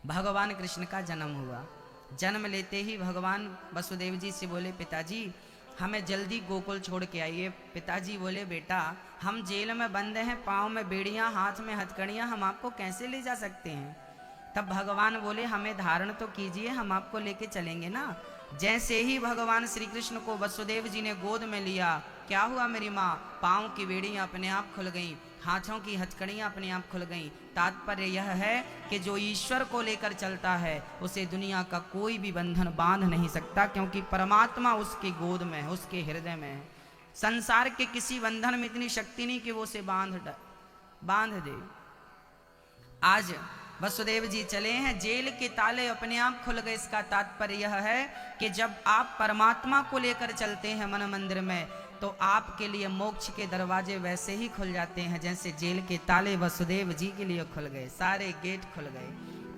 भगवान कृष्ण का जन्म हुआ। जन्म लेते ही भगवान वसुदेव जी से बोले, पिताजी हमें जल्दी गोकुल छोड़ के आइए। पिताजी बोले, बेटा हम जेल में बंद हैं, पाँव में बेड़ियां, हाथ में हथकड़ियां, हम आपको कैसे ले जा सकते हैं। तब भगवान बोले, हमें धारण तो कीजिए, हम आपको लेके चलेंगे ना। जैसे ही भगवान श्री कृष्ण को वसुदेव जी ने गोद में लिया, क्या हुआ मेरी माँ, पाँव की बेड़ियां अपने आप खुल गईं, हाथों की हथकड़ियां अपने आप खुल गईं। तात्पर्य यह है कि जो ईश्वर को लेकर चलता है उसे दुनिया का कोई भी बंधन बांध नहीं सकता, क्योंकि परमात्मा उसकी गोद में है, उसके हृदय में है। संसार के किसी बंधन में इतनी शक्ति नहीं कि वो उसे बांध दे। आज वसुदेव जी चले हैं, जेल के ताले अपने आप खुल गए। इसका तात्पर्य यह है कि जब आप परमात्मा को लेकर चलते हैं मन मंदिर में, तो आपके लिए मोक्ष के दरवाजे वैसे ही खुल जाते हैं जैसे जेल के ताले वसुदेव जी के लिए खुल गए। सारे गेट खुल गए,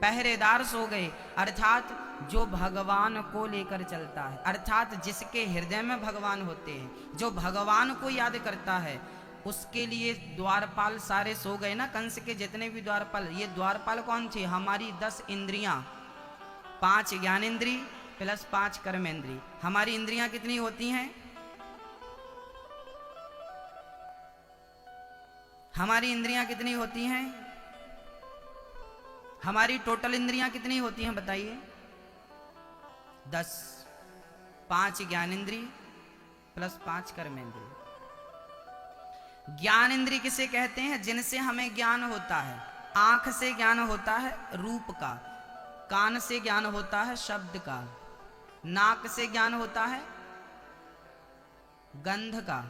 पहरेदार सो गए। अर्थात जो भगवान को लेकर चलता है, अर्थात जिसके हृदय में भगवान होते हैं, जो भगवान को याद करता है, उसके लिए द्वारपाल सारे सो गए ना। कंस के जितने भी द्वारपाल, ये द्वारपाल कौन थे, हमारी 10 इंद्रियां, 5 ज्ञानेंद्री प्लस 5 कर्मेंद्री। हमारी इंद्रियां कितनी होती हैं, हमारी इंद्रियां कितनी होती हैं, हमारी टोटल इंद्रियां कितनी होती हैं बताइए, 10। 5 ज्ञानेंद्री प्लस 5 कर्मेंद्री। ज्ञान इंद्री किसे कहते हैं, जिनसे हमें ज्ञान होता है। आंख से ज्ञान होता है रूप का, कान से ज्ञान होता है शब्द का, नाक से ज्ञान होता है गंध का,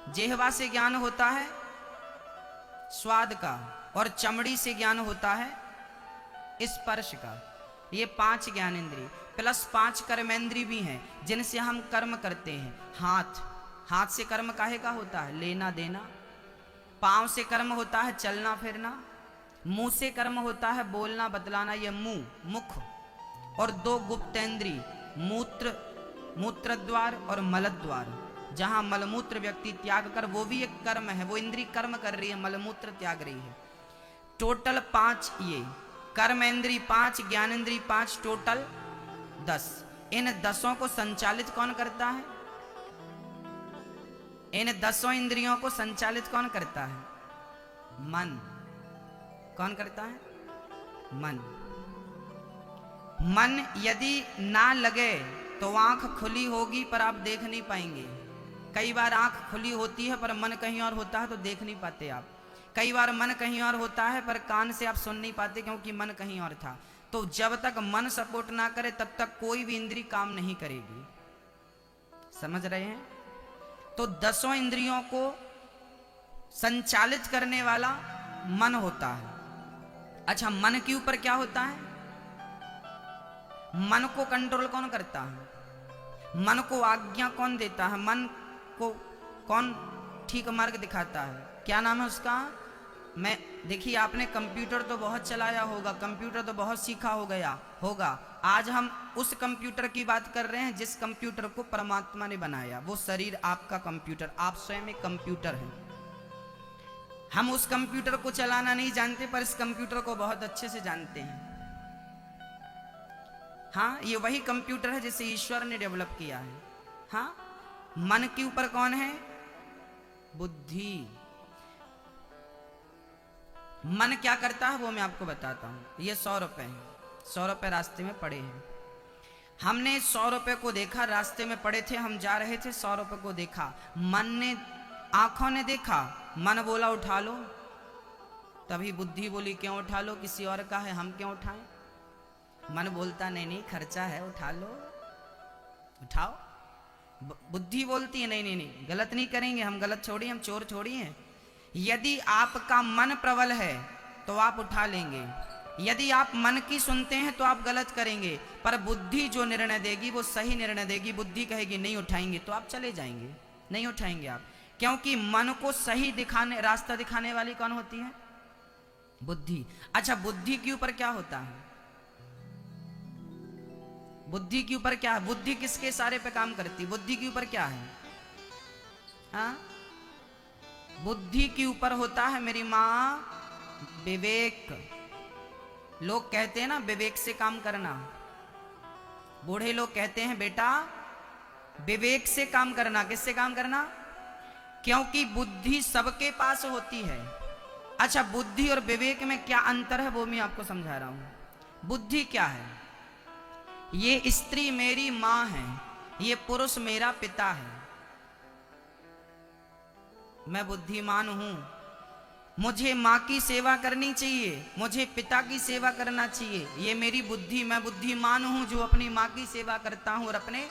जिह्वा से ज्ञान होता है स्वाद का, और चमड़ी से ज्ञान होता है स्पर्श का। ये 5 ज्ञान इंद्री प्लस 5 कर्मेंद्री भी हैं, जिनसे हम कर्म करते हैं। हाथ से कर्म काहे का होता है, लेना देना। पांव से कर्म होता है चलना फिरना। मुंह से कर्म होता है बोलना बतलाना, ये मुख। और 2 गुप्तेंद्री, मूत्र द्वार और मल द्वार, जहां मलमूत्र व्यक्ति त्याग कर, वो भी एक कर्म है, वो इंद्री कर्म कर रही है, मलमूत्र त्याग रही है। टोटल 5 ये कर्मेंद्री 5, ज्ञानेंद्री 5, टोटल 10। इन 10 को संचालित कौन करता है, इन 10 इंद्रियों को संचालित कौन करता है, मन। कौन करता है, मन। मन यदि ना लगे तो आंख खुली होगी पर आप देख नहीं पाएंगे। कई बार आंख खुली होती है पर मन कहीं और होता है तो देख नहीं पाते आप। कई बार मन कहीं और होता है पर कान से आप सुन नहीं पाते क्योंकि मन कहीं और था। तो जब तक मन सपोर्ट ना करे तब तक कोई भी इंद्री काम नहीं करेगी। समझ रहे हैं। तो 10 इंद्रियों को संचालित करने वाला मन होता है। अच्छा, मन के ऊपर क्या होता है, मन को कंट्रोल कौन करता है, मन को आज्ञा कौन देता है, मन को कौन ठीक मार्ग दिखाता है, क्या नाम है उसका। मैं देखिए, आपने कंप्यूटर तो बहुत चलाया होगा, कंप्यूटर तो बहुत सीखा होगा। आज हम उस कंप्यूटर की बात कर रहे हैं जिस कंप्यूटर को परमात्मा ने बनाया। वो शरीर आपका कंप्यूटर, आप स्वयं एक कंप्यूटर हैं। हम उस कंप्यूटर को चलाना नहीं जानते पर इस कंप्यूटर को बहुत अच्छे से जानते हैं। हाँ, ये वही कंप्यूटर है जिसे ईश्वर ने डेवलप किया है। हाँ, मन के ऊपर कौन है, बुद्धि। मन क्या करता है वो मैं आपको बताता हूं। ये 100 रुपए हैं, 100 रुपए रास्ते में पड़े हैं। हमने 100 रुपए को देखा, रास्ते में पड़े थे, हम जा रहे थे, 100 रुपए को देखा। मन ने, आंखों ने देखा, मन बोला उठा लो, तभी बुद्धि बोली क्यों उठा लो, किसी और का है, हम क्यों उठाएं। मन बोलता नहीं नहीं खर्चा है, उठा लो, उठाओ। बुद्धि बोलती है नहीं नहीं नहीं, गलत नहीं करेंगे, हम गलत छोड़िए, हम चोर छोड़िए हैं। यदि आपका मन प्रबल है तो आप उठा लेंगे, यदि आप मन की सुनते हैं तो आप गलत करेंगे। पर बुद्धि जो निर्णय देगी वो सही निर्णय देगी। बुद्धि कहेगी नहीं उठाएंगे तो आप चले जाएंगे, नहीं उठाएंगे आप, क्योंकि मन को सही रास्ता दिखाने वाली कौन होती है, बुद्धि। अच्छा, बुद्धि के ऊपर क्या होता है, बुद्धि के ऊपर क्या है, बुद्धि किसके सारे पे काम करती है, बुद्धि के ऊपर क्या है। हाँ, बुद्धि के ऊपर होता है मेरी मां विवेक। लोग कहते हैं ना विवेक से काम करना, बूढ़े लोग कहते हैं बेटा विवेक से काम करना। किससे काम करना? क्योंकि बुद्धि सबके पास होती है। अच्छा, बुद्धि और विवेक में क्या अंतर है वो मैं आपको समझा रहा हूं। बुद्धि क्या है? ये स्त्री मेरी मां है, ये पुरुष मेरा पिता है। मैं बुद्धिमान हूं, मुझे मां की सेवा करनी चाहिए, मुझे पिता की सेवा करना चाहिए। ये मेरी बुद्धि, मैं बुद्धिमान हूं जो अपनी मां की सेवा करता हूं और अपने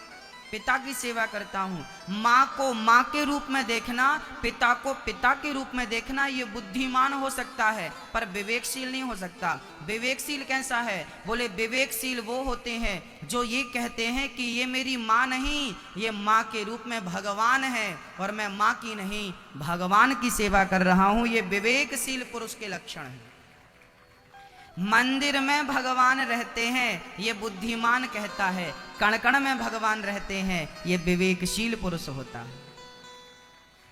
पिता की सेवा करता हूं। मां को मां के रूप में देखना, पिता को पिता के रूप में देखना, ये बुद्धिमान हो सकता है पर विवेकशील नहीं हो सकता। विवेकशील कैसा है? बोले विवेकशील वो होते हैं जो ये कहते हैं कि ये मेरी मां नहीं, ये मां के रूप में भगवान है और मैं मां की नहीं भगवान की सेवा कर रहा हूं। ये विवेकशील पुरुष के लक्षण हैं। मंदिर में भगवान रहते हैं, ये बुद्धिमान कहता है। कण कण में भगवान रहते हैं, ये विवेकशील पुरुष होता है।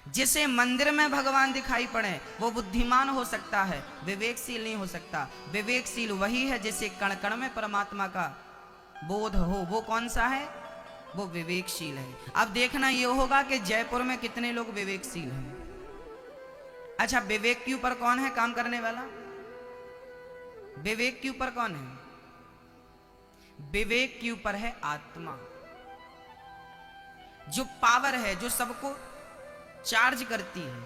जिसे मंदिर में भगवान दिखाई पड़े वो बुद्धिमान हो सकता है, विवेकशील नहीं हो सकता। विवेकशील वही है जिसे कण कण में परमात्मा का बोध हो। वो कौन सा है? वो विवेकशील है। अब देखना ये होगा कि जयपुर में कितने लोग विवेकशील हैं। अच्छा, विवेक के ऊपर कौन है काम करने वाला? विवेक के ऊपर कौन है? विवेक के ऊपर है आत्मा। जो पावर है, जो सबको चार्ज करती है,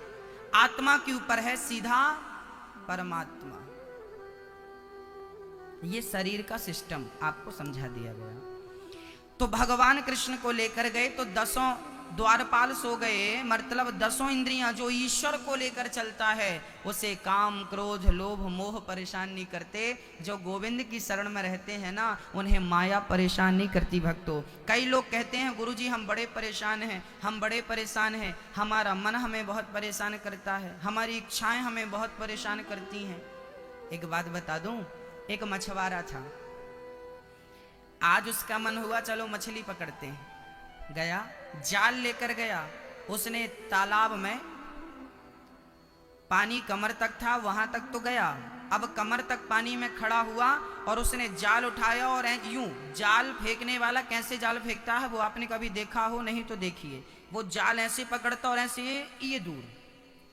आत्मा के ऊपर है सीधा परमात्मा। ये शरीर का सिस्टम आपको समझा दिया गया। तो भगवान कृष्ण को लेकर गए तो 10 द्वारपाल सो गए, मतलब 10 इंद्रियां जो ईश्वर को लेकर चलता है उसे काम क्रोध लोभ मोह परेशान नहीं करते। जो गोविंद की शरण में रहते हैं ना, उन्हें माया परेशान नहीं करती। भक्तों, कई लोग कहते हैं गुरुजी हम बड़े परेशान हैं, हम बड़े परेशान हैं, हमारा मन हमें बहुत परेशान करता है, हमारी इच्छाएं हमें बहुत परेशान करती हैं। एक बात बता दूं, एक मछुआरा था, आज उसका मन हुआ चलो मछली पकड़ते हैं। गया, जाल लेकर गया, उसने तालाब में, पानी कमर तक था, वहां तक तो गया। अब कमर तक पानी में खड़ा हुआ और उसने जाल उठाया और यूं, जाल फेंकने वाला कैसे जाल फेंकता है वो आपने कभी देखा हो, नहीं तो देखिए, वो जाल ऐसे पकड़ता और ऐसे ये दूर,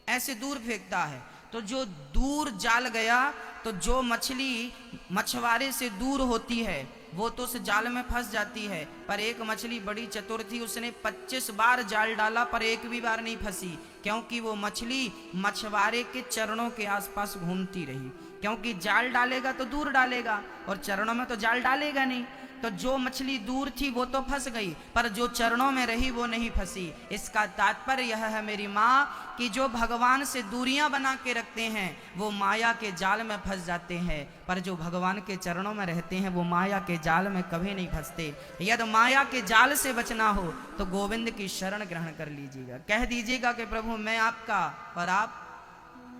ऐसे दूर फेंकता है। तो जो दूर जाल गया तो जो मछली मछुआरे से दूर होती है वो तो उस जाल में फंस जाती है। पर एक मछली बड़ी चतुर थी, उसने 25 बार जाल डाला पर एक भी बार नहीं फंसी, क्योंकि वो मछली मछुआरे के चरणों के आसपास घूमती रही। क्योंकि जाल डालेगा तो दूर डालेगा और चरणों में तो जाल डालेगा नहीं। तो जो मछली दूर थी वो तो फंस गई, पर जो चरणों में रही वो नहीं फंसी। इसका तात्पर्य यह है मेरी माँ कि जो भगवान से दूरियां बना के रखते हैं वो माया के जाल में फंस जाते हैं, पर जो भगवान के चरणों में रहते हैं वो माया के जाल में कभी नहीं फंसते। यदि माया के जाल से बचना हो तो गोविंद की शरण ग्रहण कर लीजिएगा। कह दीजिएगा कि प्रभु मैं आपका और आप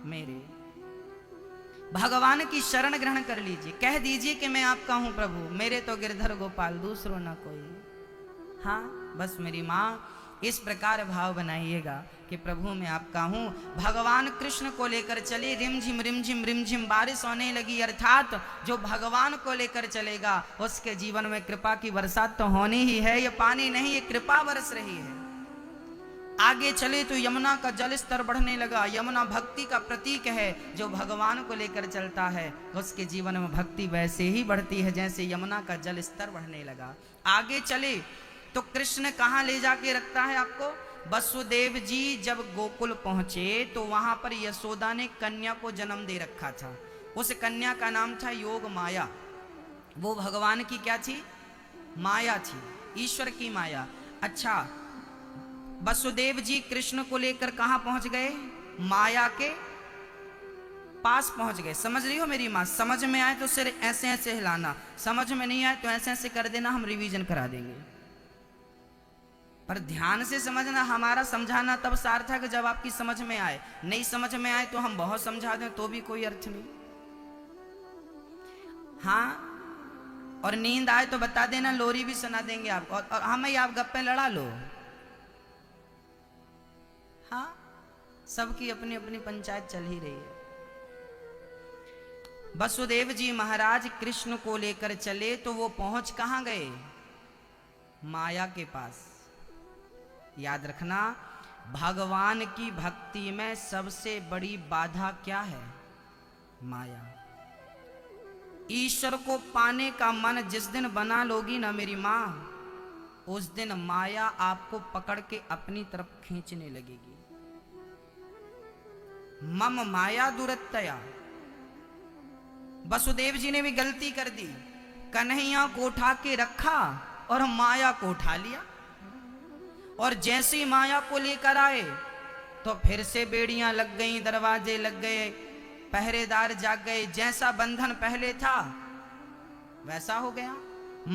मेरे। भगवान की शरण ग्रहण कर लीजिए। कह दीजिए कि मैं आपका हूं प्रभु, मेरे तो गिरधर गोपाल दूसरो ना कोई। हाँ, बस मेरी माँ, इस प्रकार भाव बनाइएगा कि प्रभु मैं आपका हूं। भगवान कृष्ण को लेकर चले, रिमझिम रिमझिम रिमझिम बारिश होने लगी। अर्थात जो भगवान को लेकर चलेगा उसके जीवन में कृपा की बरसात तो होनी ही है। ये पानी नहीं, ये कृपा बरस रही है। आगे चले तो यमुना का जल स्तर बढ़ने लगा। यमुना भक्ति का प्रतीक है। जो भगवान को लेकर चलता है उसके जीवन में भक्ति वैसे ही बढ़ती है जैसे यमुना का जल स्तर बढ़ने लगा। आगे चले तो कृष्ण कहाँ ले जाके रखता है आपको? वसुदेव जी जब गोकुल पहुंचे तो वहां पर यशोदा ने कन्या को जन्म दे रखा था। उस कन्या का नाम था योग माया। वो भगवान की क्या थी? माया थी, ईश्वर की माया। अच्छा, वसुदेव जी कृष्ण को लेकर कहां पहुंच गए? माया के पास पहुंच गए। समझ रही हो मेरी मां? समझ में आए तो सिर ऐसे ऐसे हिलाना, समझ में नहीं आए तो ऐसे ऐसे कर देना, हम रिवीजन करा देंगे। पर ध्यान से समझना, हमारा समझाना तब सार्थक जब आपकी समझ में आए। नहीं समझ में आए तो हम बहुत समझा दें तो भी कोई अर्थ नहीं। हाँ, और नींद आए तो बता देना, लोरी भी सुना देंगे आपको। और हमें आप गप्पे लड़ा लो। हाँ, सबकी अपनी अपनी पंचायत चल ही रही है। वसुदेव जी महाराज कृष्ण को लेकर चले तो वो पहुंच कहां गए? माया के पास। याद रखना, भगवान की भक्ति में सबसे बड़ी बाधा क्या है? माया। ईश्वर को पाने का मन जिस दिन बना लोगी ना मेरी मां, उस दिन माया आपको पकड़ के अपनी तरफ खींचने लगेगी। मम माया दुरत्तया। वसुदेव जी ने भी गलती कर दी, कन्हैया को उठा के रखा और माया को उठा लिया, और जैसी माया को लेकर आए तो फिर से बेड़ियां लग गईं, दरवाजे लग गए, पहरेदार जाग गए। जैसा बंधन पहले था वैसा हो गया।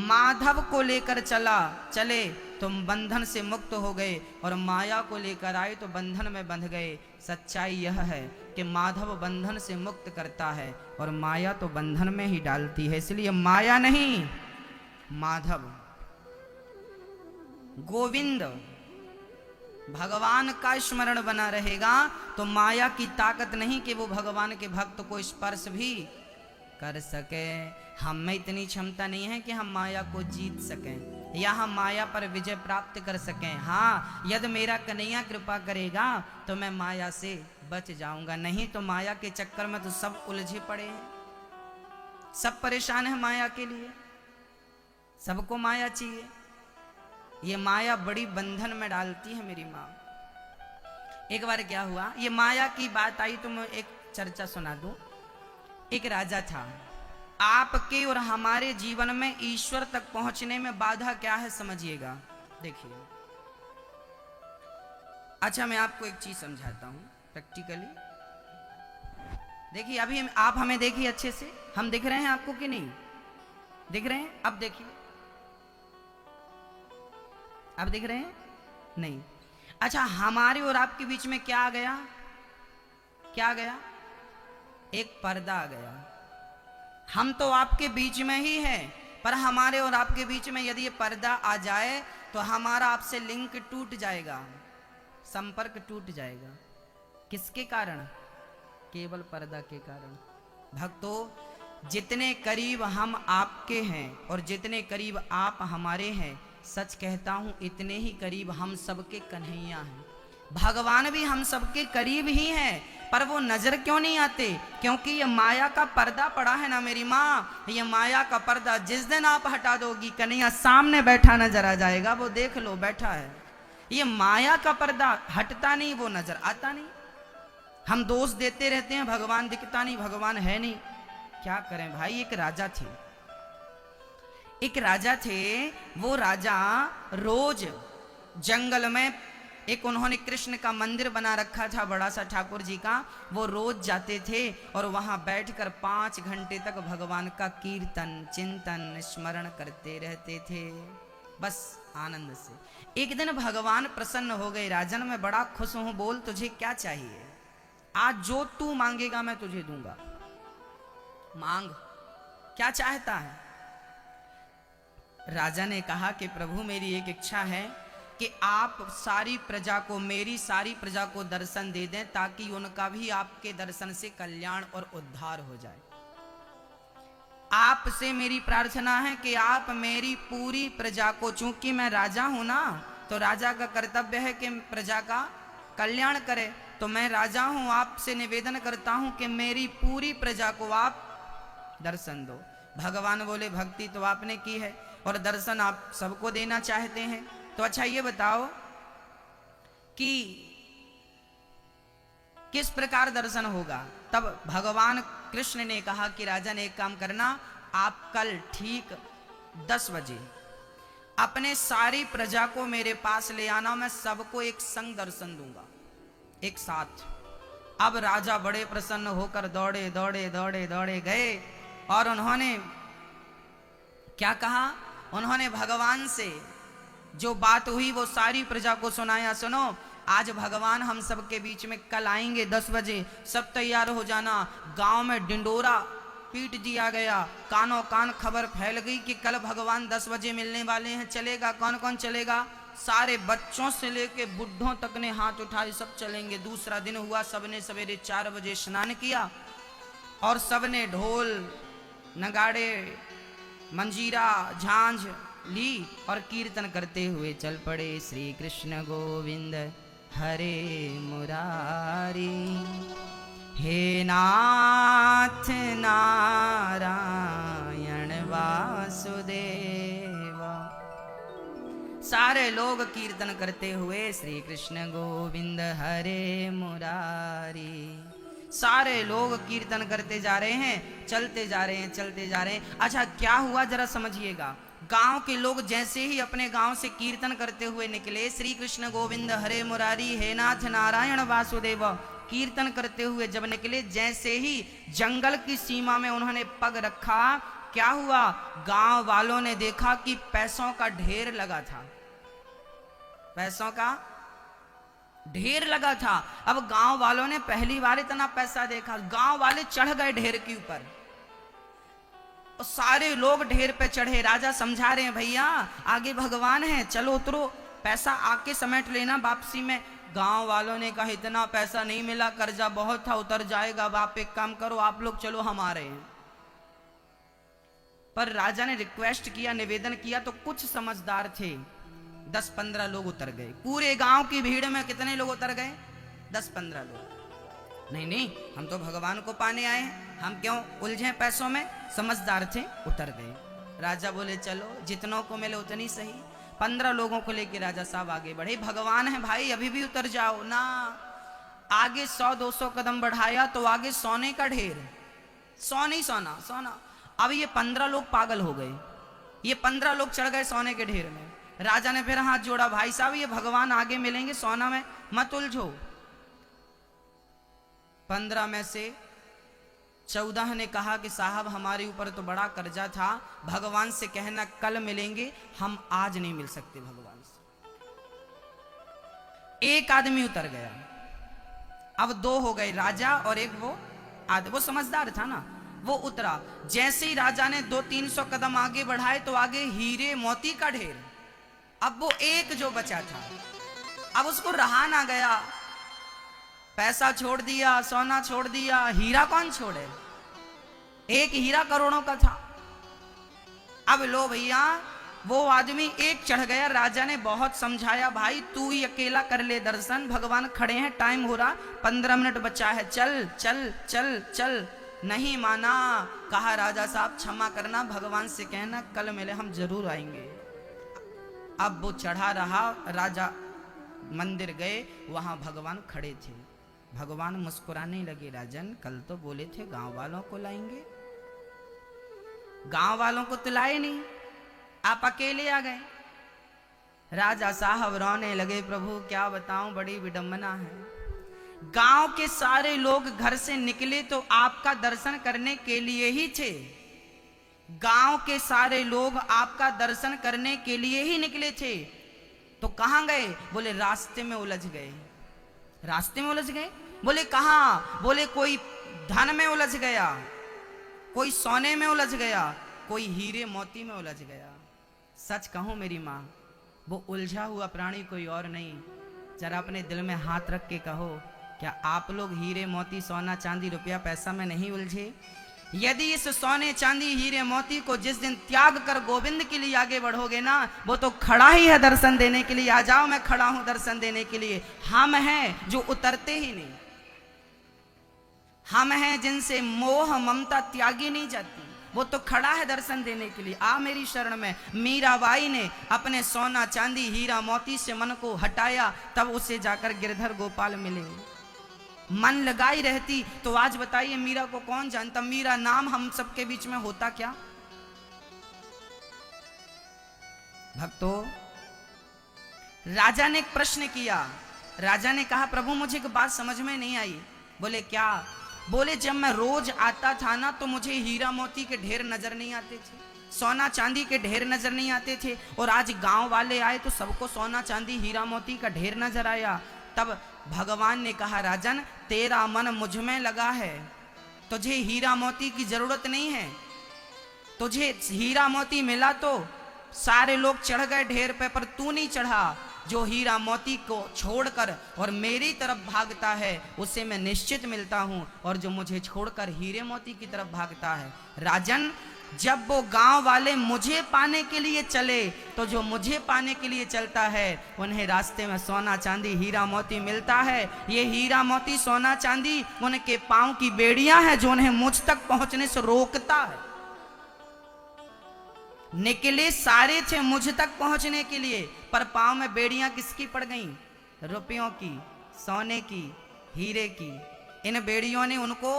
माधव को लेकर चले तो बंधन से मुक्त हो गए, और माया को लेकर आए तो बंधन में बंध गए। सच्चाई यह है कि माधव बंधन से मुक्त करता है और माया तो बंधन में ही डालती है। इसलिए माया नहीं, माधव, गोविंद, भगवान का स्मरण बना रहेगा तो माया की ताकत नहीं कि वो भगवान के भक्त को स्पर्श भी कर सके। हम में इतनी क्षमता नहीं है कि हम माया को जीत सकें या हम माया पर विजय प्राप्त कर सकें। हाँ, यदि मेरा कन्हैया कृपा करेगा तो मैं माया से बच जाऊंगा, नहीं तो माया के चक्कर में तो सब उलझे पड़े हैं, सब परेशान है माया के लिए, सबको माया चाहिए। ये माया बड़ी बंधन में डालती है मेरी माँ। एक बार क्या हुआ, ये माया की बात आई तो मैं एक चर्चा सुना दूं। एक राजा था। आपके और हमारे जीवन में ईश्वर तक पहुंचने में बाधा क्या है समझिएगा। देखिए, अच्छा मैं आपको एक चीज समझाता हूं प्रैक्टिकली। देखिए, अभी आप हमें देखिए अच्छे से, हम दिख रहे हैं आपको कि नहीं दिख रहे हैं? अब देखिए, अब दिख रहे हैं? नहीं। अच्छा, हमारे और आपके बीच में क्या आ गया? क्या आ गया? एक पर्दा आ गया। हम तो आपके बीच में ही हैं, पर हमारे और आपके बीच में यदि ये पर्दा आ जाए तो हमारा आपसे लिंक टूट जाएगा, संपर्क टूट जाएगा। किसके कारण? केवल पर्दा के कारण। भक्तों, जितने करीब हम आपके हैं और जितने करीब आप हमारे हैं, सच कहता हूं इतने ही करीब हम सबके कन्हैया हैं। भगवान भी हम सबके करीब ही हैं, पर वो नजर क्यों नहीं आते? क्योंकि ये माया का पर्दा पड़ा है ना मेरी माँ। ये माया का पर्दा जिस दिन आप हटा दोगी, कन्हैया सामने बैठा नजर आ जाएगा, वो देख लो बैठा है। ये माया का पर्दा हटता नहीं, वो नजर आता नहीं। हम दोष देते रहते हैं, भगवान दिखता नहीं, भगवान है नहीं। क्या करें भाई। एक राजा थे। वो राजा रोज जंगल में एक उन्होंने कृष्ण का मंदिर बना रखा था, बड़ा सा ठाकुर जी का। वो रोज जाते थे और वहां बैठकर 5 घंटे तक भगवान का कीर्तन, चिंतन, स्मरण करते रहते थे, बस आनंद से। एक दिन भगवान प्रसन्न हो गए। राजन, मैं बड़ा खुश हूं, बोल तुझे क्या चाहिए? आज जो तू मांगेगा मैं तुझे दूंगा। मांग, क्या चाहता है? राजा ने कहा कि प्रभु, मेरी एक इच्छा है कि आप सारी प्रजा को, मेरी सारी प्रजा को दर्शन दे दें, ताकि उनका भी आपके दर्शन से कल्याण और उद्धार हो जाए। आपसे मेरी प्रार्थना है कि आप मेरी पूरी प्रजा को, चूंकि मैं राजा हूं ना, तो राजा का कर्तव्य है कि प्रजा का कल्याण करे। तो मैं राजा हूं, आपसे निवेदन करता हूं कि मेरी पूरी प्रजा को आप दर्शन दो। भगवान बोले, भक्ति तो आपने की है और दर्शन आप सबको देना चाहते हैं, तो अच्छा ये बताओ कि किस प्रकार दर्शन होगा? तब भगवान कृष्ण ने कहा कि राजन, एक काम करना, आप कल ठीक 10 बजे अपने सारी प्रजा को मेरे पास ले आना, मैं सबको एक संग दर्शन दूंगा, एक साथ। अब राजा बड़े प्रसन्न होकर दौड़े दौड़े दौड़े दौड़े गए और उन्होंने क्या कहा? उन्होंने भगवान से जो बात हुई वो सारी प्रजा को सुनाया। सुनो, आज भगवान हम सबके बीच में कल आएंगे 10 बजे, सब तैयार हो जाना। गांव में डिंडोरा पीट दिया गया, कानों कान खबर फैल गई कि कल भगवान 10 बजे मिलने वाले हैं। चलेगा? कौन कौन चलेगा? सारे बच्चों से लेके बुढ़ों तक ने हाथ उठाए, सब चलेंगे। दूसरा दिन हुआ, सबने सवेरे 4 बजे स्नान किया और सबने ढोल नगाड़े मंजीरा झांझ ली और कीर्तन करते हुए चल पड़े। श्री कृष्ण गोविंद हरे मुरारी, हे नाथ नारायण वासुदेव। सारे लोग कीर्तन करते हुए श्री कृष्ण गोविंद हरे मुरारी, सारे लोग कीर्तन करते जा रहे हैं, चलते जा रहे हैं, चलते जा रहे हैं। अच्छा क्या हुआ जरा समझिएगा। गांव के लोग जैसे ही अपने गांव से कीर्तन करते हुए निकले, श्री कृष्ण गोविंद हरे मुरारी हे नाथ नारायण वासुदेव कीर्तन करते हुए जब निकले, जैसे ही जंगल की सीमा में उन्होंने पग रखा, क्या हुआ, गांव वालों ने देखा कि पैसों का ढेर लगा था, पैसों का ढेर लगा था। अब गांव वालों ने पहली बार इतना पैसा देखा, गांव वाले चढ़ गए ढेर के ऊपर और सारे लोग ढेर पे चढ़े। राजा समझा रहे हैं भैया आगे भगवान है, चलो उतरो, पैसा आके समेट लेना वापसी में। गांव वालों ने कहा इतना पैसा नहीं मिला, कर्जा बहुत था, उतर जाएगा, अब आप एक काम करो, आप लोग चलो हम आ रहे हैं। पर राजा ने रिक्वेस्ट किया, निवेदन किया तो कुछ समझदार थे, 10-15 लोग उतर गए। पूरे गांव की भीड़ में कितने लोग उतर गए? 10-15 लोग। नहीं नहीं हम तो भगवान को पाने आए हैं, हम क्यों उलझे पैसों में, समझदार थे, उतर गए। राजा बोले चलो जितनों को मिले उतनी सही। 15 लोगों को लेकर राजा साहब आगे बढ़े। भगवान है भाई अभी भी उतर जाओ ना। आगे 100-200 कदम बढ़ाया तो आगे सोने का ढेर, सोना ही सोना सोना। अब ये 15 लोग पागल हो गए, ये 15 लोग चढ़ गए सोने के ढेर में। राजा ने फिर हाथ जोड़ा, भाई साहब ये भगवान आगे मिलेंगे, सोना में मत उलझो। 15 में से 14 ने कहा कि साहब हमारे ऊपर तो बड़ा कर्जा था, भगवान से कहना कल मिलेंगे, हम आज नहीं मिल सकते भगवान से। एक आदमी उतर गया, अब 2 हो गए, राजा और एक वो समझदार था ना, वो उतरा। जैसे ही राजा ने 200-300 कदम आगे बढ़ाए तो आगे हीरे मोती का ढेर। अब वो एक जो बचा था, अब उसको रहा ना गया, पैसा छोड़ दिया, सोना छोड़ दिया, हीरा कौन छोड़े, एक हीरा करोड़ों का था। अब लो भैया वो आदमी एक चढ़ गया। राजा ने बहुत समझाया, भाई तू ही अकेला कर ले दर्शन, भगवान खड़े हैं, टाइम हो रहा, 15 मिनट बचा है, चल चल चल चल। नहीं माना, कहा राजा साहब क्षमा करना, भगवान से कहना कल मिले, हम जरूर आएंगे। अब वो चढ़ा रहा, राजा मंदिर गए, वहां भगवान खड़े थे। भगवान मुस्कुराने लगे, राजन कल तो बोले थे गांव वालों को लाएंगे, गांव वालों को तो लाए नहीं, आप अकेले आ गए। राजा साहब रोने लगे, प्रभु क्या बताऊं, बड़ी विडंबना है। गांव के सारे लोग घर से निकले तो आपका दर्शन करने के लिए ही थे, गांव के सारे लोग आपका दर्शन करने के लिए ही निकले थे, तो कहां गए? बोले रास्ते में उलझ गए। रास्ते में उलझ गए? बोले कहां? बोले कोई धन में उलझ गया, कोई सोने में उलझ गया, कोई हीरे मोती में उलझ गया। सच कहूं मेरी माँ, वो उलझा हुआ प्राणी कोई और नहीं। जरा अपने दिल में हाथ रख के कहो, क्या आप लोग हीरे मोती सोना चांदी रुपया पैसा में नहीं उलझे? यदि इस सोने चांदी हीरे मोती को जिस दिन त्याग कर गोविंद के लिए आगे बढ़ोगे ना, वो तो खड़ा ही है दर्शन देने के लिए। आ जाओ, मैं खड़ा हूं दर्शन देने के लिए। हम हैं जो उतरते ही नहीं, हम हैं जिनसे मोह ममता त्यागी नहीं जाती, वो तो खड़ा है दर्शन देने के लिए। आ मेरी शरण में। मीराबाई ने अपने सोना चांदी हीरा मोती से मन को हटाया, तब उसे जाकर गिरधर गोपाल मिले। मन लगाई रहती तो आज बताइए मीरा को कौन जानता, मीरा नाम हम सबके बीच में होता क्या? भक्तों, राजा ने एक प्रश्न किया। राजा ने कहा, प्रभु मुझे एक बात समझ में नहीं आई। बोले क्या? बोले जब मैं रोज आता था ना तो मुझे हीरा मोती के ढेर नजर नहीं आते थे, सोना चांदी के ढेर नजर नहीं आते थे, और आज गांव वाले आए तो सबको सोना चांदी हीरा मोती का ढेर नजर आया। तब भगवान ने कहा, राजन तेरा मन मुझ में लगा है, तुझे हीरा मोती की जरूरत नहीं है। तुझे हीरा मोती मिला तो सारे लोग चढ़ गए ढेर पे, पर तू नहीं चढ़ा। जो हीरा मोती को छोड़कर और मेरी तरफ भागता है उसे मैं निश्चित मिलता हूँ, और जो मुझे छोड़कर हीरे मोती की तरफ भागता है। राजन, जब वो गांव वाले मुझे पाने के लिए चले तो जो मुझे पाने के लिए चलता है उन्हें रास्ते में सोना चांदी हीरा मोती मिलता है। ये हीरा मोती सोना चांदी उनके पांव की बेड़ियां हैं जो उन्हें मुझ तक पहुंचने से रोकता है। निकले सारे थे मुझ तक पहुंचने के लिए, पर पांव में बेड़ियां किसकी पड़ गईं? रुपयों की, सोने की, हीरे की। इन बेड़ियों ने उनको,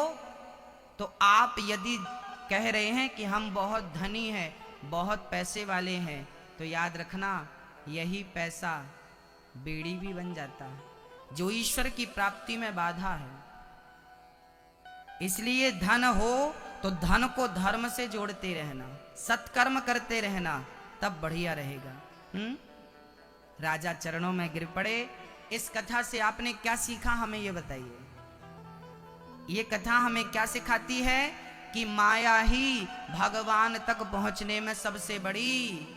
तो आप यदि कह रहे हैं कि हम बहुत धनी हैं, बहुत पैसे वाले हैं, तो याद रखना यही पैसा बेड़ी भी बन जाता है जो ईश्वर की प्राप्ति में बाधा है। इसलिए धन हो तो धन को धर्म से जोड़ते रहना, सत्कर्म करते रहना, तब बढ़िया रहेगा। राजा चरणों में गिर पड़े। इस कथा से आपने क्या सीखा, हमें ये बताइए। ये कथा हमें क्या सिखाती है कि माया ही भगवान तक पहुंचने में सबसे बड़ी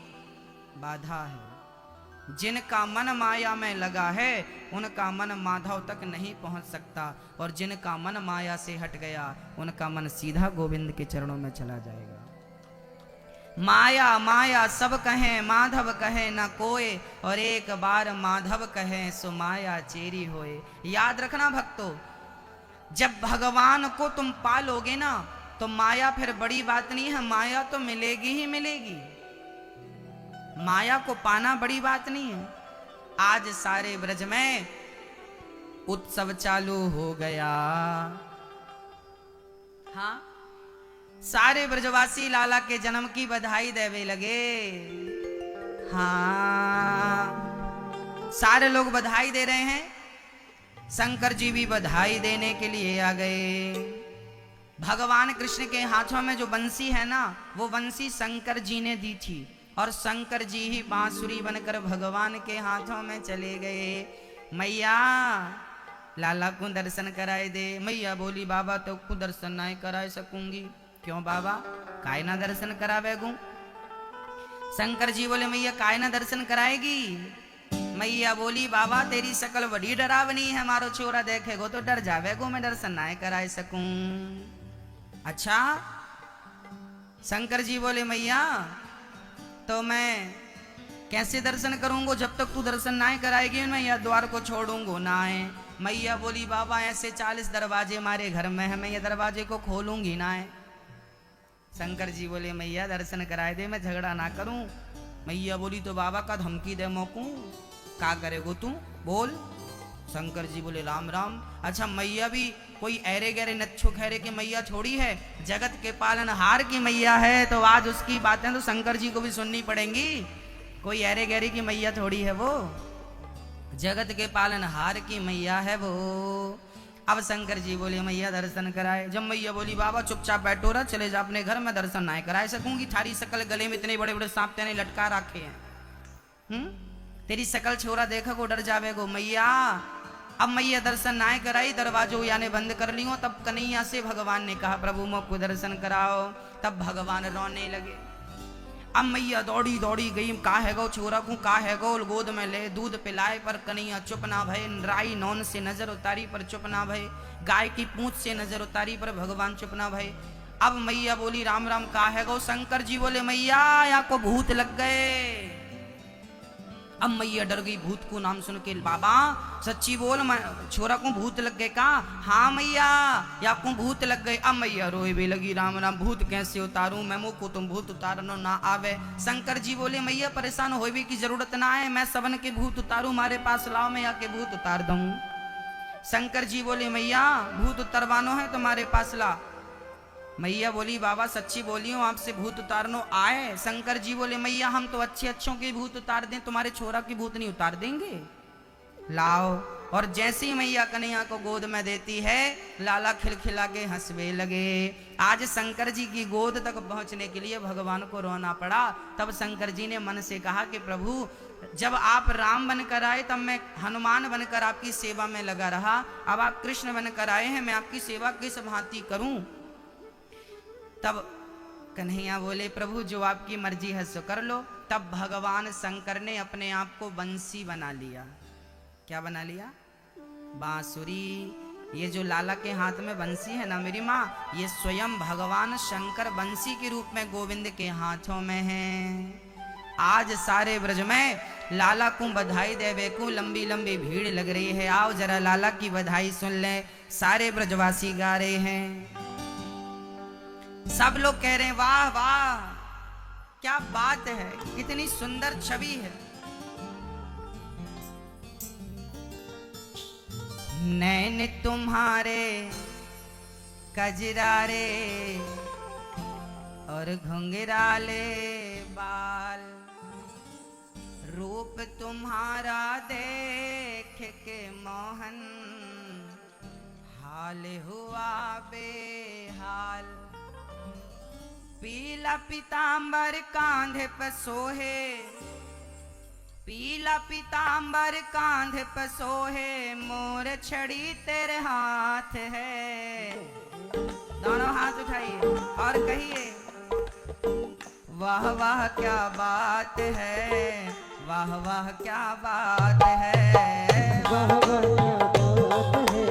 बाधा है। जिनका मन माया में लगा है उनका मन माधव तक नहीं पहुंच सकता, और जिनका मन माया से हट गया उनका मन सीधा गोविंद के चरणों में चला जाएगा। माया माया सब कहें माधव कहे न कोय, और एक बार माधव कहे सो माया चेरी होए। याद रखना भक्तों, जब भगवान को तुम पालोगे ना तो माया फिर बड़ी बात नहीं है, माया तो मिलेगी ही मिलेगी। माया को पाना बड़ी बात नहीं है। आज सारे ब्रज में उत्सव चालू हो गया। हाँ, सारे ब्रजवासी लाला के जन्म की बधाई देवे लगे। हाँ, सारे लोग बधाई दे रहे हैं। शंकर जी भी बधाई देने के लिए आ गए। भगवान कृष्ण के हाथों में जो बंसी है ना, वो बंसी शंकर जी ने दी थी, और शंकर जी ही बांसुरी बनकर भगवान के हाथों में चले गए। मैया लाला को दर्शन कराए दे। मैया बोली बाबा तो को दर्शन नहीं करा सकूंगी। क्यों बाबा, काय ना दर्शन करावेगू? शंकर जी बोले मैया काय ना दर्शन कराएगी? मैया बोली बाबा तेरी शकल बड़ी डरावनी है, मारो छोरा देखेगो तो डर जावेगो, मैं दर्शन नहीं कराए सकूं। अच्छा, शंकर जी बोले मैया तो मैं कैसे दर्शन करूंगा? जब तक तू दर्शन ना कराएगी मैं यह द्वार को छोड़ूंगा ना है। मैया बोली बाबा ऐसे 40 दरवाजे हमारे घर में है, मैं ये दरवाजे को खोलूंगी ना है। शंकर जी बोले मैया दर्शन कराए दे, मैं झगड़ा ना करूं। मैया बोली तो बाबा का धमकी दे मोकू, का करेगो तू बोल? शंकर जी बोले राम राम। अच्छा, मैया भी कोई ऐरे गहरे नच्छो खैरे की मैया छोड़ी है, जगत के पालनहार की मैया है, तो आज उसकी बातें तो शंकर जी को भी सुननी पड़ेंगी। कोई ऐरे गहरे की मैया थोड़ी है वो, जगत के पालनहार की मैया है वो। अब शंकर जी बोले मैया दर्शन कराए। जब मैया बोली बाबा चुपचाप बैठो रहा, चले जा अपने घर में, दर्शन ना कराए सकूंगी। थारी शकल गले में इतने बड़े बड़े सांप तेने लटका रखे हैं। तेरी शकल छोरा देखा को डर जावेगो। मैया अब मैया दर्शन ना कराई, दरवाजो याने बंद कर लियो। तब कन्हैया से भगवान ने कहा प्रभु मोको दर्शन कराओ। तब भगवान रोने लगे। अब मैया दौड़ी दौड़ी गई, का है गो छोरा को, का है गो, गोद में ले दूध पिलाए, पर कन्हैया चुप ना भय। राई नौन से नजर उतारी पर चुप ना भय, गाय की पूंछ से नजर उतारी पर भगवान चुप ना भय। अब मैया बोली राम राम, का है गो? शंकर जी बोले मैया यहाँ को भूत लग गए। अब मैया डर गई भूत को नाम सुन के। बाबा सच्ची बोल, छोरा को भूत लग गए का? हाँ मैया या को भूत लग गए। अब मैया रोए भी लगी, राम राम भूत कैसे उतारूं मैं, मुँह को तुम भूत उतारनो ना आवे। शंकर जी बोले मैया परेशान होने की जरूरत ना है, मैं सबन के भूत उतारूं, हमारे पास लाओ, मैं आके भूत उतार दूं। शंकर जी बोले मैया भूत उतरवानो है तुम्हारे पास ला। मैया बोली बाबा सच्ची बोलियो, आपसे भूत उतारनो आए? शंकर जी बोले मैया हम तो अच्छे अच्छों के भूत उतार दें, तुम्हारे छोरा की भूत नहीं उतार देंगे, लाओ। और जैसी मैया कन्हैया को गोद में देती है, लाला खिलखिला के हंसवे लगे। आज शंकर जी की गोद तक पहुंचने के लिए भगवान को रोना पड़ा। तब शंकर जी ने मन से कहा कि प्रभु जब आप राम बनकर आए तब मैं हनुमान बनकर आपकी सेवा में लगा रहा, अब आप कृष्ण बनकर आए हैं, मैं आपकी सेवा किस भांति करूं? तब कन्हैया बोले प्रभु जो आपकी मर्जी है सो कर लो। तब भगवान शंकर ने अपने आप को बंसी बना लिया। क्या बना लिया? बांसुरी। ये जो लाला के हाथ में बंसी है ना मेरी माँ, ये स्वयं भगवान शंकर बंसी के रूप में गोविंद के हाथों में है। आज सारे ब्रज में लाला को बधाई देवे को लंबी लंबी भीड़ लग रही है। आओ जरा लाला की बधाई सुन ले। सारे ब्रजवासी गा रहे हैं, सब लोग कह रहे हैं वाह वाह क्या बात है, कितनी सुंदर छवि है। नैन तुम्हारे कजरारे और घुंघराले बाल, रूप तुम्हारा देख के मोहन हाल हुआ बेहाल। पीला पीतांबर कांधे पर सोहे, पीला पीतांबर कांधे पर सोहे, मोर छड़ी तेरे हाथ है। दोनों हाथ उठाइए और कहिए वाह वाह क्या बात है, वाह वाह क्या बात है, वाह वाह क्या बात है,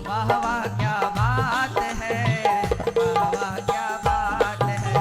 वाह वाह क्या बात है, वाह वाह क्या बात है, वाह वाह क्या बात है,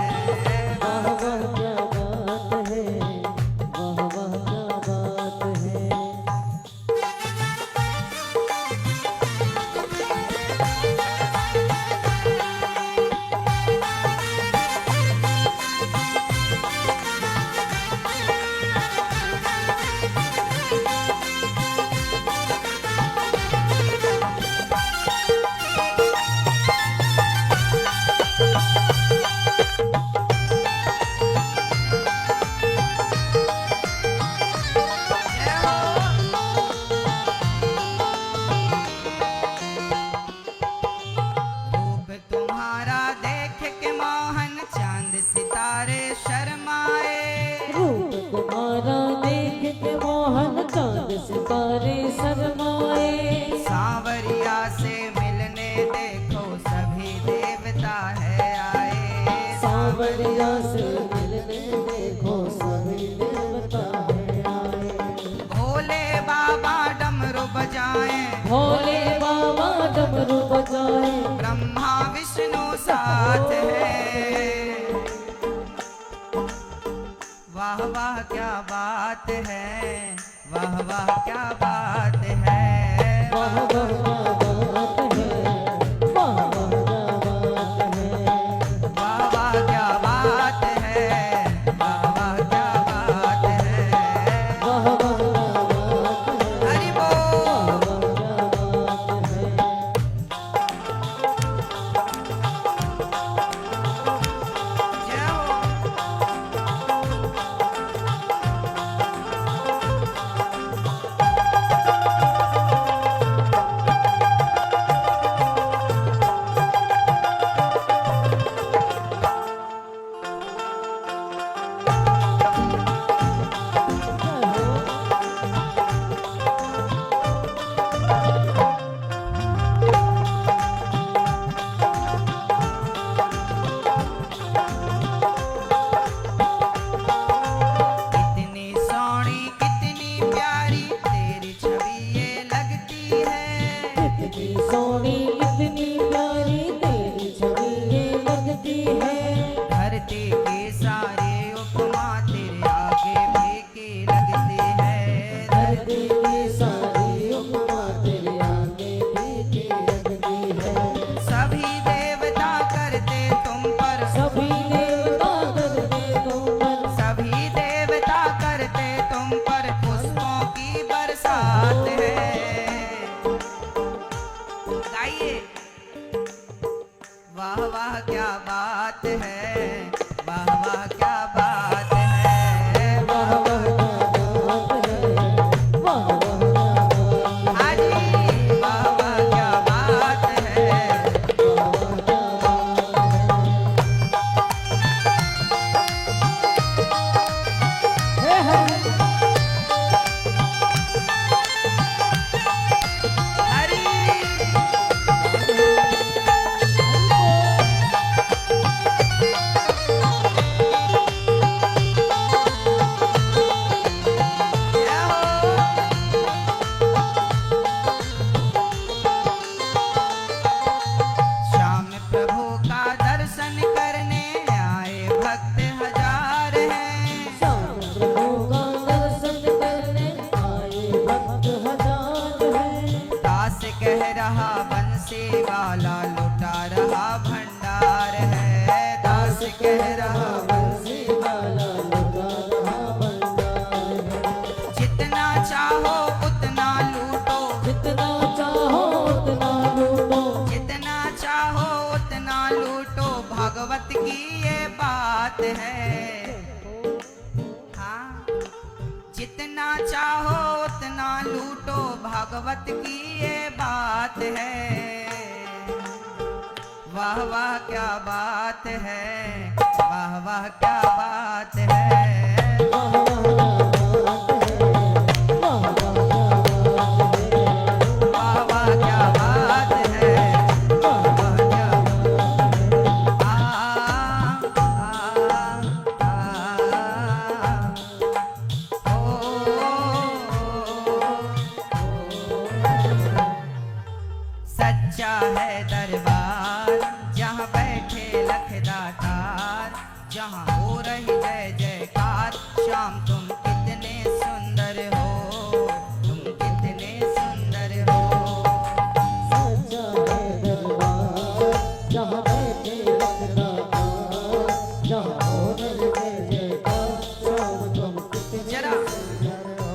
सितारे शर्माए। सांवरिया से मिलने देखो सभी देवता है आए, सांवरिया से मिलने देखो सभी देवता है आए। भोले बाबा डमरू बजाए, भोले बाबा डमरू बजाए, ब्रह्मा विष्णु साथ है। वाह वाह क्या बात है, वाह वाह क्या बात है, वाह वाह क्या बात है, वाह वाह क्या बात है, वाह वाह क्या बात है, वाह वाह क्या बात है, वाह वाह क्या बात है, हरि बोल, वाह वाह क्या बात है। जय हो। वाह वाह क्या बात है, वाह वाह क्या बात है, वाह वाह क्या बात है, वाह वाह हाजी वाह वाह क्या बात है, वाह वाह क्या बात है। हरी कह रहा बंसी वाला लुटा रहा भंडार है। जितना चाहो उतना लूटो, जितना चाहो उतना लूटो, जितना चाहो उतना लूटो, भागवत की ये बात है। हाँ, जितना चाहो उतना लूटो, भागवत की ये बात है। वाह वाह क्या बात है, वाह वाह क्या बात है। वाह वाह क्या बात है, वाह वाह क्या बात है। सच्चा है दरबार जहाँ बैठे लखदातार, जहाँ हो रही जय जयकार। श्याम तुम कितने सुंदर हो, तुम कितने सुंदर हो। सच्चा है दरबार जहाँ बैठे लखदातार, जहाँ हो रही जय जयकार। श्याम तुम कितने जरा सुंदर हो।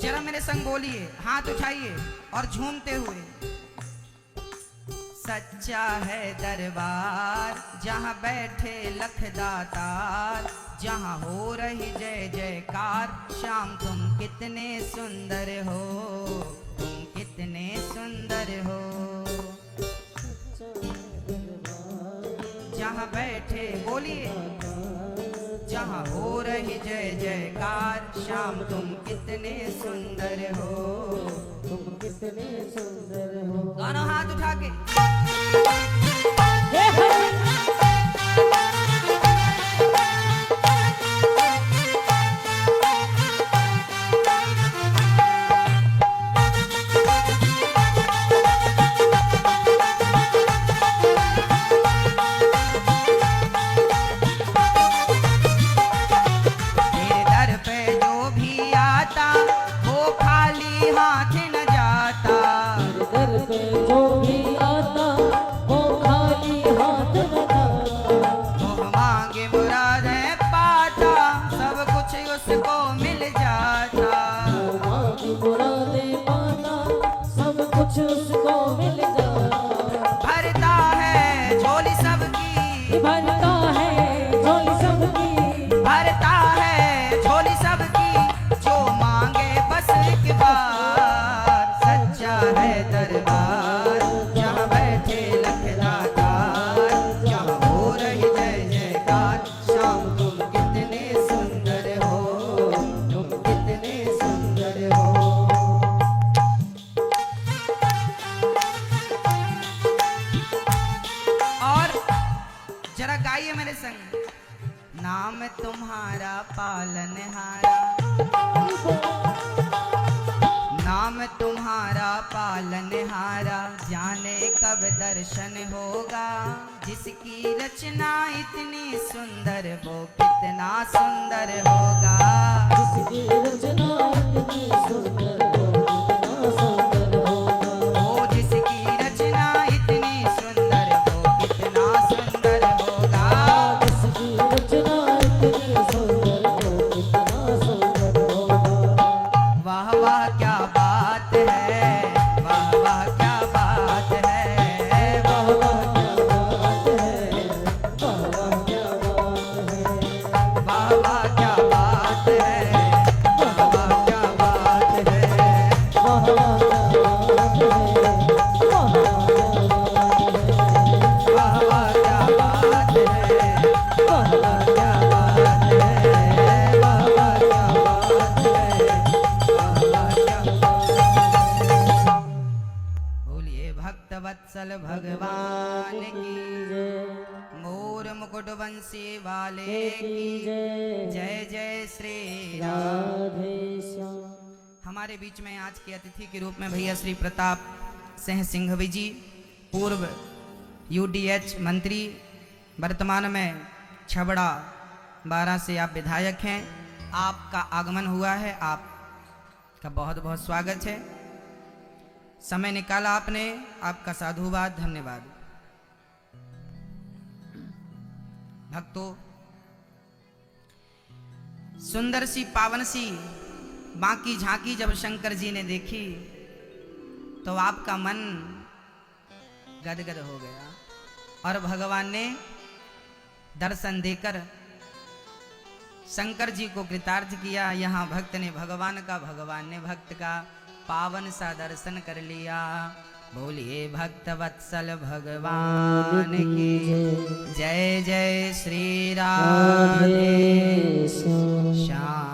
जरा मेरे संग बोलिए, हाथ उठाइए और झूमते हुए। सच्चा है दरबार जहाँ बैठे लखदातार, जहाँ हो रही जय जयकार। श्याम तुम कितने सुंदर हो, तुम कितने सुंदर हो। जहाँ बैठे बोलिए, जहाँ हो रही जय जयकार। श्याम तुम कितने सुंदर हो, तुम कितने सुंदर हो। दोनों हाथ उठा के। तेरे दर पे जो भी आता, वो खाली हाथ न जाता। दर पे जो भी आता वो खाली हाथ न जाता। मोह मांगे मुरादें पाता, सब कुछ उसको मिल जाता। मांगी मुरादें पाता, सब कुछ उसको मिल जाता। भरता है झोली सबकी, भरता है झोली सबकी, भरता है झोली सबकी, जो मांगे बस एक बार। सच्चा है दरबार जहाँ बैठे लखदातार, जहाँ हो रही जय जयकार। श्याम तुम कितने सुंदर हो, तुम कितने सुंदर हो। और जरा गाइए मेरे संग। नाम तुम्हारा पालनहारा, नाम तुम्हारा पालनहारा, जाने कब दर्शन होगा। जिसकी रचना इतनी सुंदर, वो कितना सुंदर होगा। जिसकी रचना इतनी सुंदर हो, कितना सुंदर होगा। ओ जिसकी रचना इतनी सुंदर, वो कितना सुंदर होगा। जिसकी रचना इतनी सुंदर हो, कितना सुंदर होगा। वाह वाह क्या बात है, वाह वाह क्या बात है। वाह वाह क्या बात है, वाह वाह क्या बात है। वाह वाह क्या बात है, वाह वाह क्या बात है। वाह वाह क्या बात है, वाह वाह क्या बात है। वाह वाह क्या बात है, वाह वाह क्या बात है, वाह वाह क्या बात है। बोलिए भक्त वत्सल भगवान की, मोर मुकुट बंसी वाले की जय जय श्री राम। राधे श्याम। हमारे बीच में आज के अतिथि के रूप में भैया श्री प्रताप सिंह सिंघवी जी, पूर्व यूडीएच मंत्री, वर्तमान में छबड़ा 12 से आप विधायक हैं। आपका आगमन हुआ है, आपका बहुत बहुत स्वागत है। समय निकाला आपने, आपका साधुवाद, धन्यवाद। भक्तों, सुंदर सी पावन सी बांकी झांकी जब शंकर जी ने देखी तो आपका मन गदगद हो गया और भगवान ने दर्शन देकर शंकर जी को कृतार्थ किया। यहाँ भक्त ने भगवान ने भक्त का पावन सा दर्शन कर लिया। बोलिए भक्त वत्सल भगवान की जय जय श्री राधे श्याम।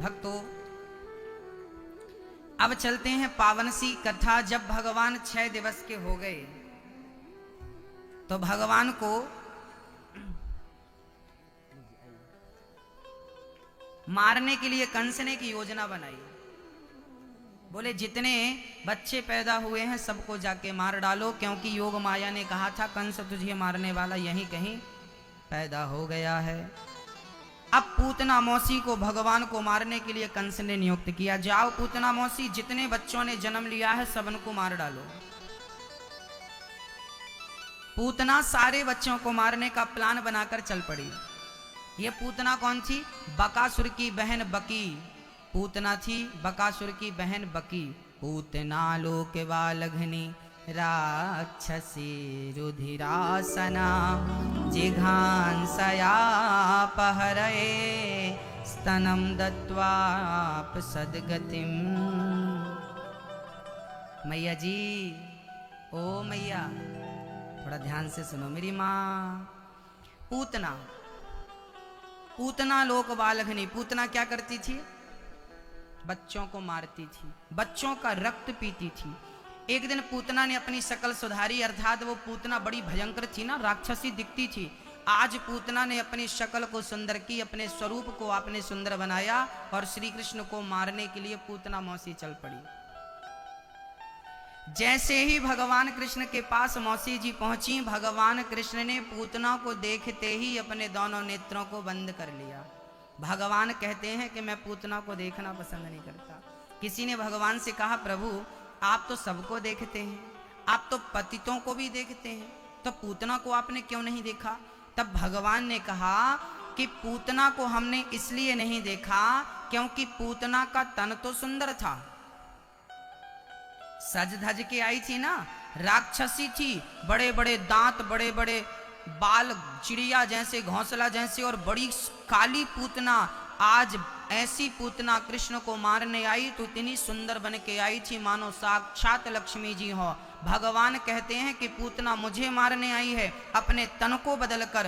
भक्तों अब चलते हैं पावन सी कथा। जब भगवान 6 दिवस के हो गए तो भगवान को मारने के लिए कंस ने की योजना बनाई। बोले जितने बच्चे पैदा हुए हैं सबको जाके मार डालो, क्योंकि योग माया ने कहा था कंस तुझे मारने वाला यहीं कहीं पैदा हो गया है। अब पूतना मौसी को भगवान को मारने के लिए कंस ने नियुक्त किया। जाओ पूतना मौसी, जितने बच्चों ने जन्म लिया है सबको मार डालो। पूतना सारे बच्चों को मारने का प्लान बनाकर चल पड़ी। ये पूतना कौन थी? बकासुर की बहन बकी पूतना थी, बकासुर की बहन बकी। पूतना लोक बालघनी राक्षसी रुधिरासना जिघांसया पहरये स्तनम दत्वाप सद्गतिम। मैया जी, ओ मैया थोड़ा ध्यान से सुनो मेरी माँ। पूतना लोक बालघनी, पूतना क्या करती थी? बच्चों को मारती थी, बच्चों का रक्त पीती थी। एक दिन पूतना ने अपनी शक्ल सुधारी, अर्थात वो पूतना बड़ी भयंकर थी ना, राक्षसी दिखती थी। आज पूतना ने अपनी शक्ल को सुंदर की, अपने स्वरूप को आपने सुंदर बनाया और श्री कृष्ण को मारने के लिए पूतना मौसी चल पड़ी। जैसे ही भगवान कृष्ण के पास मौसी जी पहुंची, भगवान कृष्ण ने पूतना को देखते ही अपने दोनों नेत्रों को बंद कर लिया। भगवान कहते हैं कि मैं पूतना को देखना पसंद नहीं करता। किसी ने भगवान से कहा प्रभु आप तो सबको देखते हैं, आप तो पतितों को भी देखते हैं, तो पूतना को आपने क्यों नहीं देखा? तब भगवान ने कहा कि पूतना को हमने इसलिए नहीं देखा क्योंकि पूतना का तन तो सुंदर था, सज धज के आई थी ना, राक्षसी थी, बड़े बड़े दांत, बड़े बड़े बाल, चिड़िया जैसे, घोंसला जैसे और बड़ी काली पूतना। आज ऐसी पूतना कृष्ण को मारने आई तो इतनी सुंदर बन के आई थी मानो साक्षात लक्ष्मी जी हो। भगवान कहते हैं कि पूतना मुझे मारने आई है, अपने तन को बदलकर,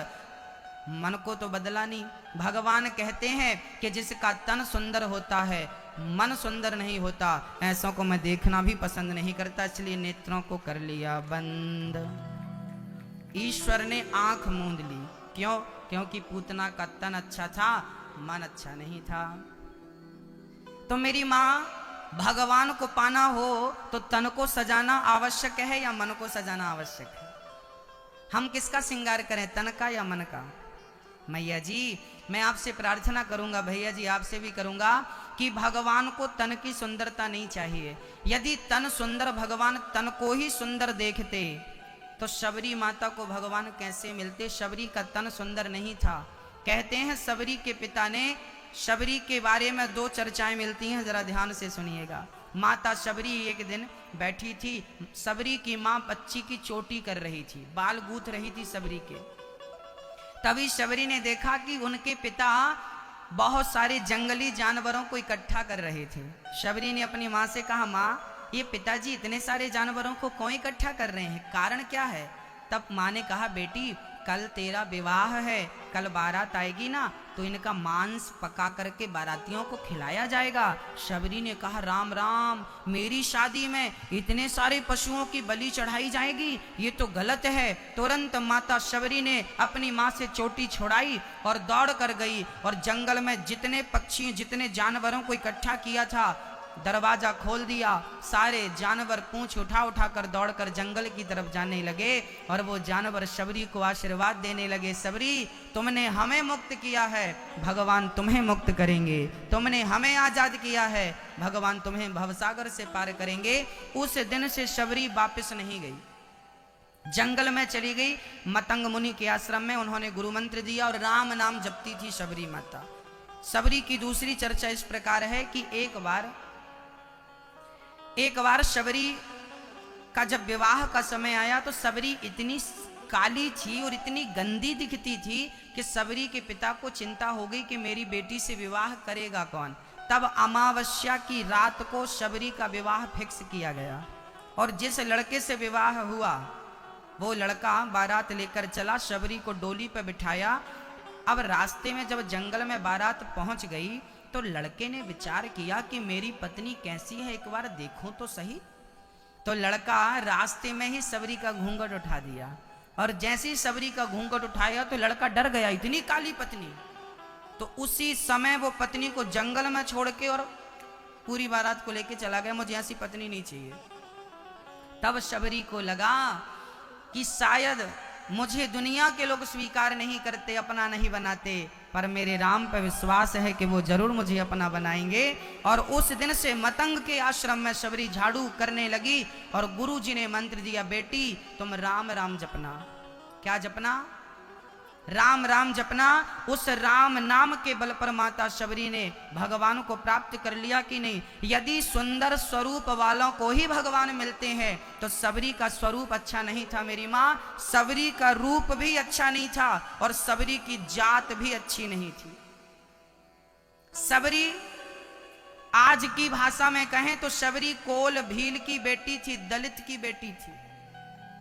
मन को तो बदला नहीं। भगवान कहते हैं कि जिसका तन सुंदर होता है मन सुंदर नहीं होता, ऐसों को मैं देखना भी पसंद नहीं करता, इसलिए नेत्रों को कर लिया बंद। ईश्वर ने आंख मूंद ली। क्यों? क्योंकि पूतना का तन अच्छा था, मन अच्छा नहीं था। तो मेरी माँ, भगवान को पाना हो तो तन को सजाना आवश्यक है या मन को सजाना आवश्यक है? हम किसका श्रृंगार करें, तन का या मन का? मैया जी मैं आपसे प्रार्थना करूंगा, भैया जी आपसे भी करूंगा कि भगवान को तन की सुंदरता नहीं चाहिए। यदि तन सुंदर, भगवान तन को ही सुंदर देखते तो शबरी माता को भगवान कैसे मिलते? शबरी का तन सुंदर नहीं था। कहते हैं शबरी के पिता ने, शबरी के बारे में 2 चर्चाएं मिलती हैं, जरा ध्यान से सुनिएगा। माता शबरी एक दिन बैठी थी, शबरी की माँ बच्ची की चोटी कर रही थी, बाल गूंथ रही थी शबरी के। तभी शबरी ने देखा कि उनके पिता बहुत सारे जंगली जानवरों को इकट्ठा कर रहे थे। शबरी ने अपनी माँ से कहा, माँ ये पिताजी इतने सारे जानवरों को क्यों इकट्ठा कर रहे हैं, कारण क्या है? तब माँ ने कहा, बेटी कल तेरा विवाह है, कल बारात आएगी ना, तो इनका मांस पका करके बारातियों को खिलाया जाएगा। शबरी ने कहा, राम राम, मेरी शादी में इतने सारे पशुओं की बलि चढ़ाई जाएगी, ये तो गलत है। तुरंत माता शबरी ने अपनी माँ से चोटी छुड़ाई और दौड़ कर गई और जंगल में जितने पक्षी, जितने जानवरों को इकट्ठा किया था, दरवाजा खोल दिया। सारे जानवर पूंछ उठा उठा कर दौड़कर जंगल की तरफ जाने लगे और वो जानवर शबरी को आशीर्वाद देने लगे, शबरी तुमने हमें मुक्त किया है, भगवान तुम्हें मुक्त करेंगे, तुमने हमें आजाद किया है, भगवान तुम्हें भवसागर से पार करेंगे। उस दिन से शबरी वापस नहीं गई, जंगल में चली गई। मतंग मुनि के आश्रम में उन्होंने गुरु मंत्र दिया और राम नाम जपती थी शबरी माता। शबरी की दूसरी चर्चा इस प्रकार है कि एक बार शबरी का जब विवाह का समय आया तो शबरी इतनी काली थी और इतनी गंदी दिखती थी कि शबरी के पिता को चिंता हो गई कि मेरी बेटी से विवाह करेगा कौन। तब अमावस्या की रात को शबरी का विवाह फिक्स किया गया और जिस लड़के से विवाह हुआ वो लड़का बारात लेकर चला, शबरी को डोली पर बिठाया। अब रास्ते में जब जंगल में बारात पहुंच गई तो लड़के ने विचार किया कि मेरी पत्नी कैसी है, एक बार देखूं तो सही। तो लड़का रास्ते में ही शबरी का घूंघट उठा दिया और जैसे ही शबरी का घूंघट उठाया तो लड़का डर गया, इतनी काली पत्नी। तो उसी समय वो पत्नी को जंगल में छोड़ के और पूरी बारात को लेके चला गया, मुझे ऐसी पत्नी नहीं चाहिए। तब शबरी को लगा कि शायद मुझे दुनिया के लोग स्वीकार नहीं करते, अपना नहीं बनाते, पर मेरे राम पर विश्वास है कि वो जरूर मुझे अपना बनाएंगे। और उस दिन से मतंग के आश्रम में शबरी झाड़ू करने लगी और गुरुजी ने मंत्र दिया, बेटी तुम राम राम जपना। क्या जपना? राम राम जपना। उस राम नाम के बल पर माता शबरी ने भगवान को प्राप्त कर लिया कि नहीं। यदि सुंदर स्वरूप वालों को ही भगवान मिलते हैं तो शबरी का स्वरूप अच्छा नहीं था मेरी माँ, शबरी का रूप भी अच्छा नहीं था और शबरी की जात भी अच्छी नहीं थी। शबरी आज की भाषा में कहें तो शबरी कोल भील की बेटी थी, दलित की बेटी थी।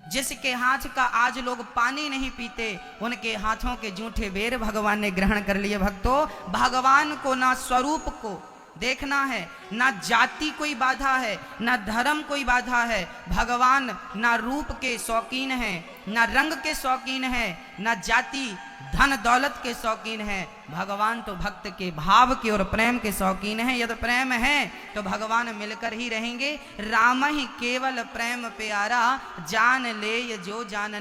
जिसके हाथ का आज लोग पानी नहीं पीते, उनके हाथों के जूठे बेर भगवान ने ग्रहण कर लिए। भक्तों, भगवान को ना स्वरूप को देखना है, ना जाति कोई बाधा है, ना धर्म कोई बाधा है। भगवान ना रूप के शौकीन है, ना रंग के शौकीन है, ना जाति धन दौलत के शौकीन है। भगवान तो भक्त के भाव के और प्रेम के शौकीन है। यदि प्रेम है तो भगवान मिलकर ही रहेंगे। राम ही केवल प्रेम प्यारा, जान ले ये जो जान